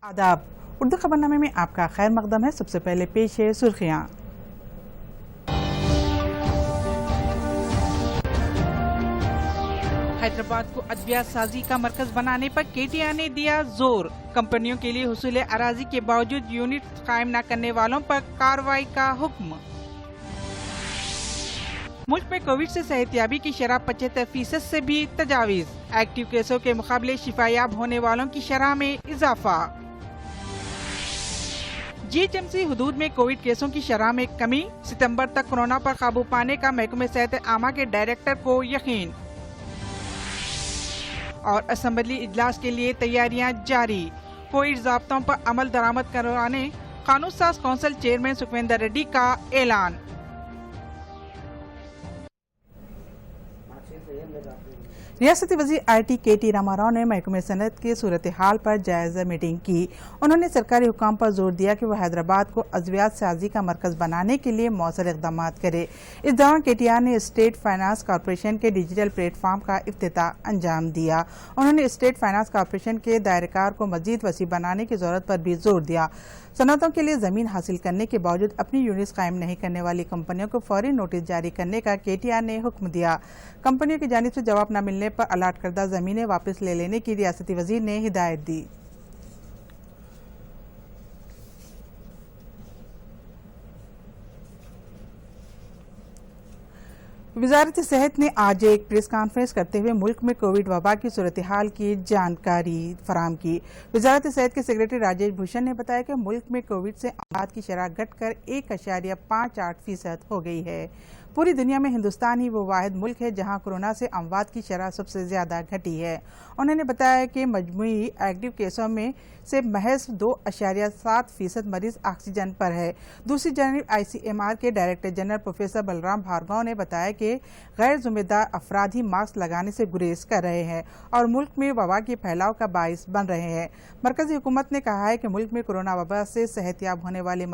आदाब। उर्दू खबरनामे में आपका खैर मकदम है। सबसे पहले पेश है सुर्खियां। हैदराबाद को अद्वियात साजी का मरकज बनाने पर केटीआर ने दिया जोर। कंपनियों के लिए हुसूल अराजी के बावजूद यूनिट कायम न करने वालों पर कार्रवाई का हुक्म। मुल्क में कोविड से सेहतयाबी की शरह 75% से भी तजावीज। एक्टिव केसों के मुकाबले शिफायाब होने वालों की शरह में इजाफा। जीएचएमसी हुदूद में कोविड केसों की शरह में कमी। सितंबर तक कोरोना पर काबू पाने का महकमे सेहत आमा के डायरेक्टर को यकीन। और असेंबली इजलास के लिए तैयारियां जारी। कोविड ज़ाब्तों पर अमल दरामद करवाने कानून साज कौंसिल चेयरमैन सुखविंदर रेड्डी का ऐलान। रियासती वज़ीर आईटी केटी रामाराव ने महकमे सनत की सूरत हाल पर जायजा मीटिंग की। उन्होंने सरकारी हुकाम पर जोर दिया कि वह हैदराबाद को अद्वियात साजी का मरकज बनाने के लिए मौसर इक़दाम करे। इस दौरान केटीआर ने स्टेट फाइनेंस कॉरपोरेशन के डिजिटल प्लेटफॉर्म का इफ्तिताह अंजाम दिया। उन्होंने स्टेट फाइनेंस कॉरपोरेशन के दायरेकार को मजीद वसी बनाने की जरूरत पर भी जोर दिया। सनतों के लिए जमीन हासिल करने के बावजूद अपनी यूनिट्स कायम नहीं करने वाली कंपनियों को फौरी नोटिस जारी करने का केटीआर ने हुक्म दिया। कंपनियों की जानिब से जवाब न मिलने पर अलाट करदा जमीनें वापस ले लेने की रियासती वजीर ने हिदायत दी। वज़ारत सेहत ने आज एक प्रेस कॉन्फ्रेंस करते हुए मुल्क में कोविड वबा की सूरत हाल की जानकारी फराहम की। वज़ारत सेहत के सेक्रेटरी राजेश भूषण ने बताया कि मुल्क में कोविड से अमवात की शरह घटकर 1.58% हो गई है। पूरी दुनिया में हिंदुस्तान ही वो वाहिद मुल्क है जहां कोरोना से अमवात की शरह सबसे ज्यादा घटी है। उन्होंने बताया कि मजमूई एक्टिव केसों में से महज 2.7% मरीज ऑक्सीजन पर है। दूसरी जानिब आईसीएमआर के director general professor Balram Bhargava ने बताया कि गैर जिम्मेदार अफराद ही मास्क लगाने से गुरेज कर रहे हैं और मुल्क में वबा के फैलाव का बाइस बन रहे हैं। मरकजी हुकूमत ने कहा है कि मुल्क में कोरोना वबा से सेहतयाब होने वाले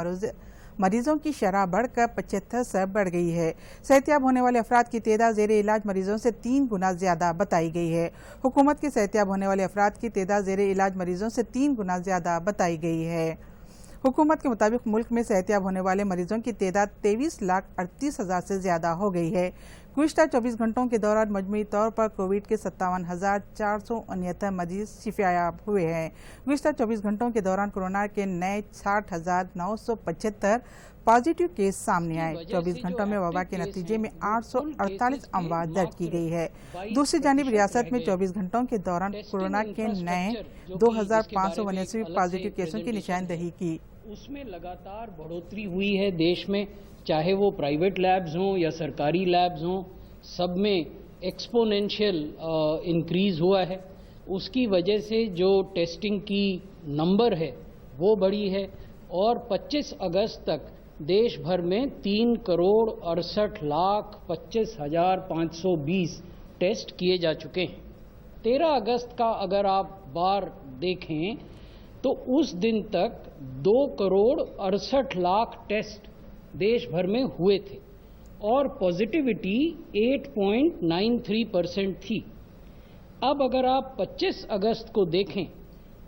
मरीजों की शरह बढ़कर 75 से बढ़ गई है। सेहतयाब होने वाले अफराद की तादाद ज़ेरे इलाज मरीजों से 3 गुना ज्यादा बताई गई है। हुकूमत की सेहतयाब होने वाले अफराद की तादाद ज़ेरे इलाज मरीजों से 3 गुना ज्यादा बताई गई है। हुकूमत के मुताबिक मुल्क में सेहतयाब होने वाले मरीजों की तादाद 23,38,000 से ज्यादा हो गई है। गुज़िश्ता 24 घंटों के दौरान मजमूई तौर पर कोविड के 57,469 मरीज शिफायाब हुए हैं। गुज़िश्ता 24 घंटों के दौरान कोरोना के नए 60,975 पॉजिटिव केस सामने आए। 24 घंटों में वबा के नतीजे में 848 अमवात दर्ज की गई है। दूसरी जानिब रियासत में 24 घंटों के दौरान कोरोना के नए 2,579 पॉजिटिव केसों की निशानदही की। उसमें लगातार बढ़ोतरी हुई है देश में, चाहे वो प्राइवेट लैब्स हों या सरकारी लैब्स हों, सब में एक्सपोनेंशियल इंक्रीज हुआ है। उसकी वजह से जो टेस्टिंग की नंबर है वो बढ़ी है और 25 अगस्त तक देश भर में 3,68,25,520 टेस्ट किए जा चुके हैं। 13 अगस्त का अगर आप बार देखें तो उस दिन तक 2,68,00,000 टेस्ट देश भर में हुए थे और पॉजिटिविटी 8.93% थी। अब अगर आप 25 अगस्त को देखें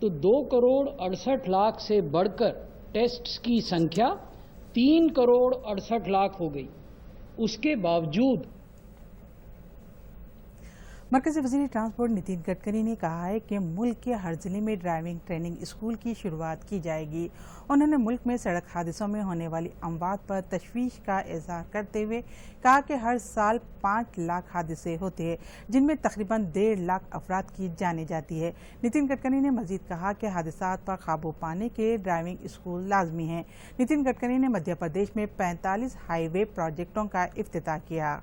तो 2,68,00,000 से बढ़कर टेस्ट्स की संख्या 3,68,00,000 हो गई। उसके बावजूद मरकज़ी वज़ीर ट्रांसपोर्ट नितिन गडकरी ने कहा है कि मुल्क के हर जिले में ड्राइविंग ट्रेनिंग स्कूल की शुरुआत की जाएगी। उन्होंने मुल्क में सड़क हादसों में होने वाली अमवात पर तशवीश का इज़हार करते हुए कहा कि हर साल 5 लाख हादसे होते हैं जिनमें तकरीबन 1.5 लाख अफराद की जाने जाती है। नितिन गडकरी ने मजीद कहा कि हादसात पर काबू पाने के लिए ड्राइविंग स्कूल लाजमी हैं। नितिन गडकरी ने मध्य प्रदेश में 45 हाईवे प्रोजेक्टों का इफ्तिताह किया।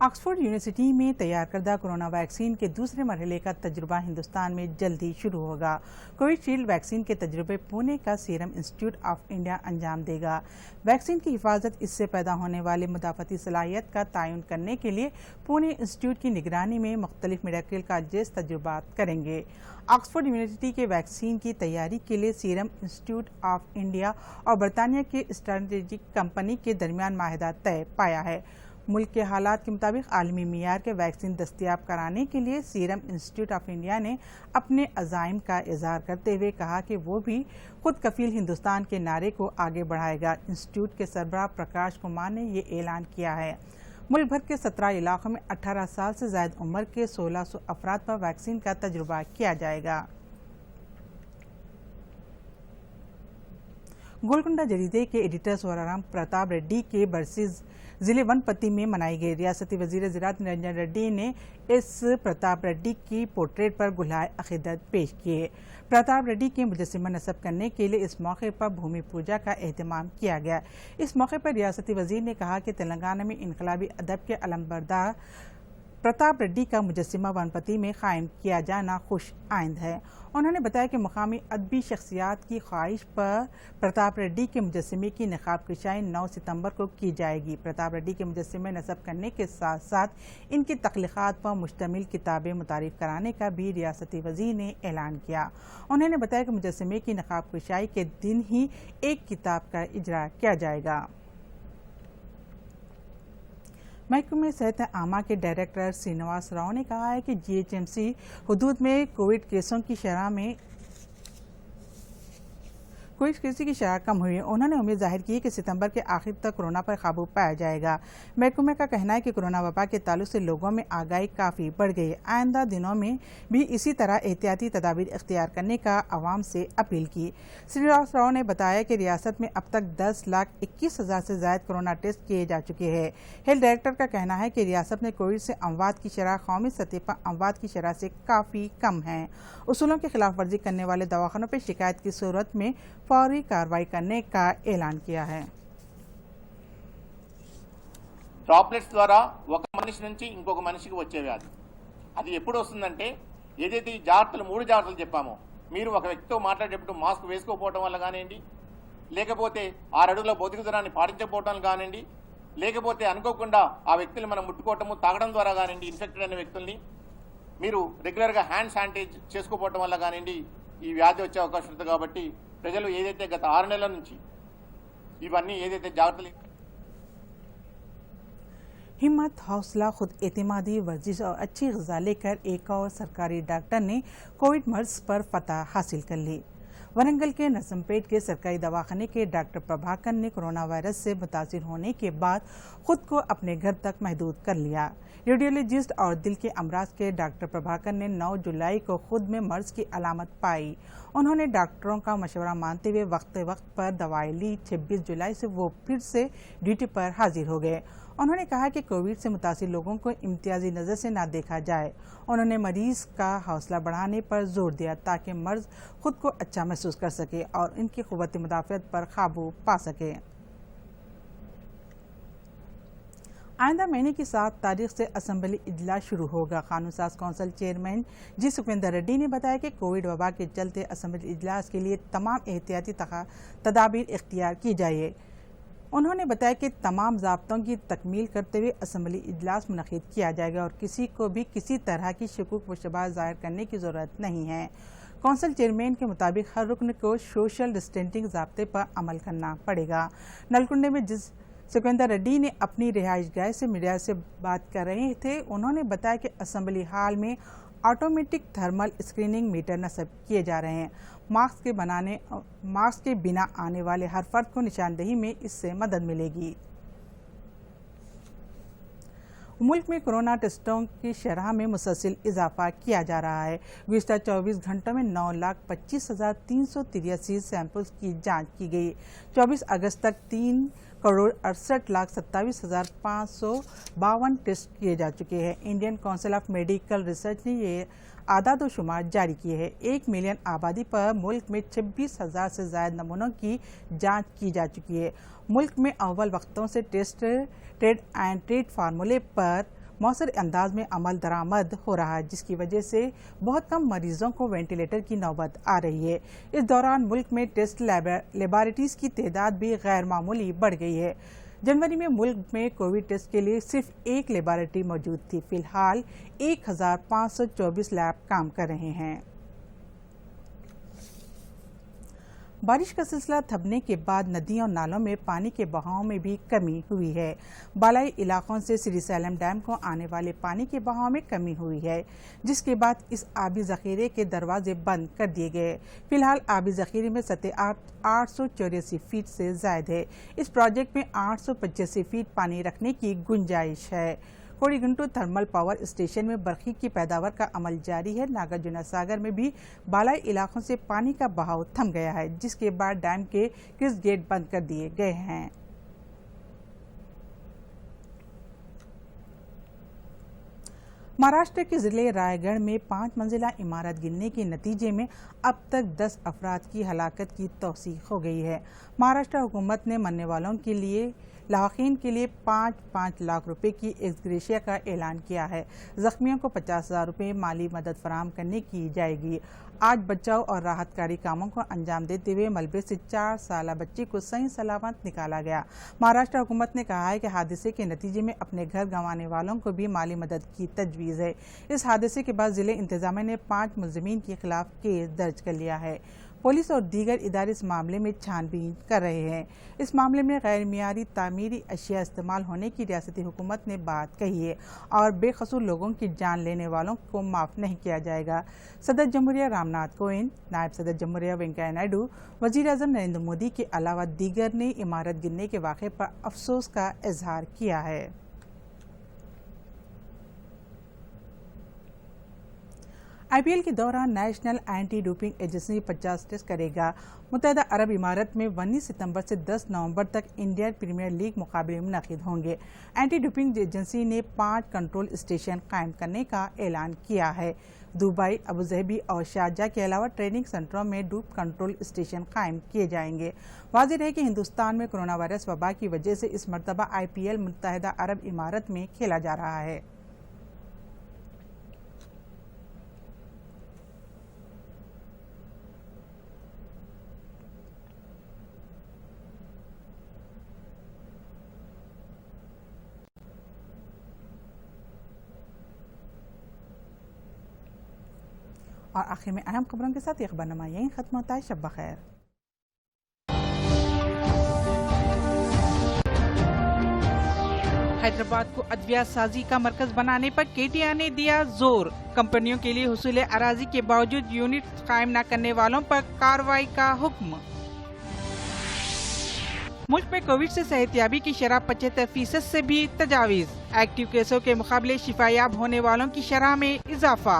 ऑक्सफोर्ड यूनिवर्सिटी में तैयार करदा कोरोना वैक्सीन के दूसरे मरहले का तजुर्बा हिंदुस्तान में जल्दी शुरू होगा। कोविशील्ड वैक्सीन के तजुर्बे पुणे का सीरम इंस्टीट्यूट ऑफ इंडिया अंजाम देगा। वैक्सीन की हिफाजत इससे पैदा होने वाले मुदाफ़ती सलाहियत का तयन करने के लिए पुणे इंस्टीट्यूट की निगरानी में मुख्तलिफ मेडिकल कॉलेजेस तजुर्बात करेंगे। ऑक्सफोर्ड यूनिवर्सिटी के वैक्सीन की तैयारी के लिए सीरम इंस्टीट्यूट ऑफ इंडिया और बरतानिया के स्ट्रैटेजिक कंपनी के दरमियान माहिदा तय पाया है। ملک کے حالات کے مطابق عالمی معیار کے ویکسین دستیاب کرانے کے لیے سیرم انسٹیٹیوٹ آف انڈیا نے اپنے عزائم کا اظہار کرتے ہوئے کہا کہ وہ بھی خود کفیل ہندوستان کے نعرے کو آگے بڑھائے گا۔ انسٹیٹیوٹ کے سربراہ پرکاش کمار نے یہ اعلان کیا ہے۔ ملک بھر کے 17 علاقوں میں 18 سال سے زائد عمر کے 1600 افراد پر ویکسین کا تجربہ کیا جائے گا۔ گولکنڈہ جریدے کے ایڈیٹر سورارام پرتاپ ریڈی کے برسی ضلع ونپتی میں منائی گئی۔ ریاستی وزیر زراعت نرنجن ریڈی نے اس پرتاپ ریڈی کی پورٹریٹ پر گلہائے عقیدت پیش کیے۔ پرتاپ ریڈی کے مجسمہ نصب کرنے کے لیے اس موقع پر بھومی پوجا کا اہتمام کیا گیا۔ اس موقع پر ریاستی وزیر نے کہا کہ تلنگانہ میں انقلابی ادب کے علمبردار پرتاپ ریڈی کا مجسمہ ونپتی میں قائم کیا جانا خوش آئند ہے۔ انہوں نے بتایا کہ مقامی ادبی شخصیات کی خواہش پر پرتاپ ریڈی کے مجسمے کی نقاب کشائی 9 ستمبر کو کی جائے گی۔ پرتاپ ریڈی کے مجسمے نصب کرنے کے ساتھ ساتھ ان کی تخلیقات پر مشتمل کتابیں متعارف کرانے کا بھی ریاستی وزیر نے اعلان کیا۔ انہوں نے بتایا کہ مجسمے کی نقاب کشائی کے دن ہی ایک کتاب کا اجرا کیا جائے گا۔ محکمہ صحت عامہ کے ڈائریکٹر سرینواس راؤ نے کہا ہے کہ GHMC حدود میں کووڈ کیسوں کی شرح کم ہوئی ہے۔ انہوں نے امید ظاہر کی کہ ستمبر کے آخر تک کورونا پر قابو پایا جائے گا۔ محکمہ کا کہنا ہے کہ کورونا وبا کے تعلق سے لوگوں میں آگاہی کافی بڑھ گئی ہے۔ آئندہ دنوں میں بھی اسی طرح احتیاطی تدابیر اختیار کرنے کا عوام سے اپیل کی۔ سرینواس راؤ نے بتایا کہ ریاست میں اب تک 10,21,000 سے زائد کورونا ٹیسٹ کیے جا چکے ہیں۔ ہیلتھ ڈائریکٹر کا کہنا ہے کہ ریاست میں کووڈ سے اموات کی شرح قومی سطح پر اموات کی شرح سے کافی کم ہے۔ اصولوں کی خلاف ورزی کرنے والے دواخانوں پر شکایت کی صورت میں فوری کارروائی کرنے کا اعلان کیا ہے۔ డ్రాప్లెట్స్ ద్వారా ఒక మనిషి నుంచి ఇంకొక మనిషికి వచ్చే వ్యాధి అది ఎప్పుడు వస్తుందంటే ఏదైతే ఈ జాగ్రత్తలు 3 జాగ్రత్తలు చెప్పామో మీరు ఒక వ్యక్తితో మాట్లాడేటప్పుడు మాస్క్ వేసుకోకపోవడం వల్ల కానివ్వండి, లేకపోతే 6 అడుగుల భౌతిక దూరాన్ని పాటించకపోవడం కానివ్వండి, లేకపోతే అనుకోకుండా ఆ వ్యక్తులు మనం ముట్టుకోవటము తాగడం ద్వారా కానివ్వండి, ఇన్ఫెక్టెడ్ అయిన వ్యక్తుల్ని మీరు రెగ్యులర్గా హ్యాండ్ శానిటైజ్ చేసుకోకపోవడం వల్ల కానివ్వండి ఈ వ్యాధి వచ్చే అవకాశం ఉంటుంది। కాబట్టి ప్రజలు ఏదైతే గత 6 నెలల నుంచి ఇవన్నీ ఏదైతే జాగ్రత్తలు हिम्मत, हौसला, खुद एतमादी, वर्जिश और अच्छी ग़िज़ा लेकर एक और सरकारी डॉक्टर ने कोविड मर्ज पर फतह हासिल कर ली। वरंगल के नरसमपेट के सरकारी दवाखाने के डॉक्टर प्रभाकर ने कोरोना वायरस से मुतासिर होने के बाद खुद को अपने घर तक महदूद कर लिया। रेडियोलॉजिस्ट और दिल के अमराज के डॉक्टर प्रभाकर ने 9 जुलाई को खुद में मर्ज की अलामत पाई। उन्होंने डॉक्टरों का मशवरा मानते हुए वक्त पर दवाई ली। 26 जुलाई से वो फिर से ड्यूटी पर हाजिर हो गए। उन्होंने कहा कि कोविड से मुतासिर लोगों को इम्तियाजी नज़र से न देखा जाए। उन्होंने मरीज का हौसला बढ़ाने पर जोर दिया ताकि मर्ज खुद को अच्छा महसूस कर सके और इनकी क़ुव्वत मुदाफ़अत पर काबू पा सके। आइंदा महीने की 7 तारीख से असम्बली इजलास शुरू होगा। कानून साज कौंसिल चेयरमैन जी सुखविंदर रेड्डी ने बताया कि कोविड वबा के चलते असम्बली इजलास के लिए तमाम एहतियाती तदाबीर इख्तियार की जाए। उन्होंने बताया कि तमाम ज़ाब्तों की तकमील करते हुए असम्बली इजलास मुनक़िद किया जाएगा और किसी को भी किसी तरह की शुकूक व शुबहात ज़ाहिर करने की ज़रूरत नहीं है। कौंसिल चेयरमैन के मुताबिक हर रुकन को सोशल डिस्टेंसिंग ज़ाब्ते पर अमल करना पड़ेगा। नलकुंडे में जिस सुखविंदर रेड्डी ने अपनी रिहाइश गाह से मीडिया से बात कर रहे थे, उन्होंने बताया कि असम्बली हाल में ऑटोमेटिक थर्मल स्क्रीनिंग मीटर नस्ब किए जा रहे हैं। मास्क के बिना आने वाले हर फर्द को निशानदेही में इससे मदद मिलेगी। मुल्क में कोरोना टेस्टों की शरह में मुसलसल इजाफा किया जा रहा है। गुज़िश्ता 24 घंटों में 9,25,383 सैंपल्स की जांच की गई। 24 अगस्त तक 3,68,27,552 टेस्ट किए जा चुके हैं। Indian council of medical research ने ये आदाद व शुमार जारी किए हैं। 1 मिलियन आबादी पर मुल्क में 26,000 से ज़ायद नमूनों की जांच की जा चुकी है। मुल्क में अव्वल वक्तों से टेस्ट ट्रेड एंड ट्रीट फार्मूले पर मौसर अंदाज में अमल दरामद हो रहा है, जिसकी वजह से बहुत कम मरीजों को वेंटिलेटर की नौबत आ रही है। इस दौरान मुल्क में टेस्ट लेबॉरेटरीज की तादाद भी गैर मामूली बढ़ गई है। जनवरी में मुल्क में कोविड टेस्ट के लिए सिर्फ एक लेबॉरेटरी मौजूद थी। फिलहाल 1,524 लैब काम कर रहे हैं। बारिश का सिलसिला थमने के बाद नदियों और नालों में पानी के बहाव में भी कमी हुई है। बालाई इलाकों से श्री सैलम डैम को आने वाले पानी के बहाव में कमी हुई है, जिसके बाद इस आबी जखीरे के दरवाजे बंद कर दिए गए। फिलहाल आबी जखीरे में सतह 884 फीट से ज्यादा है। इस प्रोजेक्ट में 885 फीट पानी रखने की गुंजाइश है। कोड़ीगुंटू थर्मल पावर स्टेशन में बरखी की पैदावार का अमल जारी है। नागार्जुन सागर में भी बालाई इलाकों से पानी का बहाव थम गया है, जिसके बाद डैम के क्रिस गेट बंद कर दिए गए हैं। महाराष्ट्र के जिले रायगढ़ में 5 मंजिला इमारत गिरने के नतीजे में अब तक 10 अफराद की हलाकत की तौसीक हो गई है। महाराष्ट्र हुकूमत ने मरने वालों के लिए लावाकीन के लिए 5-5 लाख रुपए की एक्सग्रेशिया का ऐलान किया है। जख्मियों को 50,000 रुपए माली मदद फराहम करने की जाएगी। आज बचाव और राहत कार्य कामों को अंजाम देते हुए मलबे से 4 साला बच्चे को सही सलामत निकाला गया। महाराष्ट्र हुकूमत ने कहा है कि हादसे के नतीजे में अपने घर गंवाने वालों को भी माली मदद की तजवीज़ है। इस हादसे के बाद जिले इंतजामिया ने 5 मुलजिमीन के खिलाफ केस दर्ज कर लिया है। पुलिस और दीगर इदारे इस मामले में छानबीन कर रहे हैं। इस मामले में गैर मियारी तामीरी अशिया इस्तेमाल होने की रियासती हुकूमत ने बात कही है और बेकसूर लोगों की जान लेने वालों को माफ़ नहीं किया जाएगा। सदर जमहूरिया रामनाथ कोविंद, नायब सदर जमहूरिया वेंकैया नायडू, वज़ीर आज़म नरेंद्र मोदी के अलावा दीगर ने इमारत गिरने के वाक़े पर अफसोस का इजहार किया है। IPL के दौरान national anti doping agency 50 test करेगा। मुत्तहदा अरब इमारात में 19 सितंबर से 10 नवंबर तक इंडियन प्रीमियर लीग मुकाबले मुनक़िद होंगे। एंटी डोपिंग एजेंसी ने 5 कंट्रोल स्टेशन कायम करने का ऐलान किया है। दुबई, अबूधाबी और शारजाह के अलावा ट्रेनिंग सेंटरों में डोप कंट्रोल स्टेशन कायम किए जाएंगे। वाज़ेह है कि हिंदुस्तान में कोरोना वायरस वबा की वजह से इस मरतबा IPL मुत्तहदा अरब इमारात में खेला जा रहा है। और आखिर में अहम खबरों के साथ ये खबरनामा यहीं खत्म होता है। शब बखैर। हैदराबाद को अदविया साजी का मरकज बनाने पर KTR ने दिया जोर। कंपनियों के लिए हुसूल अराजी के बावजूद यूनिट कायम न करने वालों पर कार्रवाई का हुक्म। मुल्क में कोविड से सेहतयाबी की शरह 75% से भी तजावीज। एक्टिव केसों के मुकाबले शिफायाब होने वालों की शरह में इजाफा।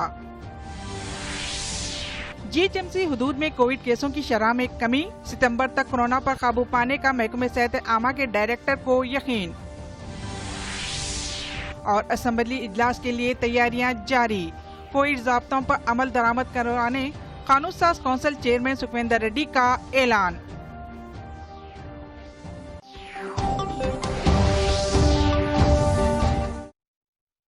GHMC हुदूद में कोविड केसों की शरह में कमी। सितंबर तक कोरोना पर काबू पाने का महकमे सेहत आमा के डायरेक्टर को यकीन। और असेंबली इजलास के लिए तैयारियां जारी। कोविड ज़ाब्तों पर अमल दरामद करवाने कानून साज कौंसिल चेयरमैन सुखविंदर रेड्डी का ऐलान।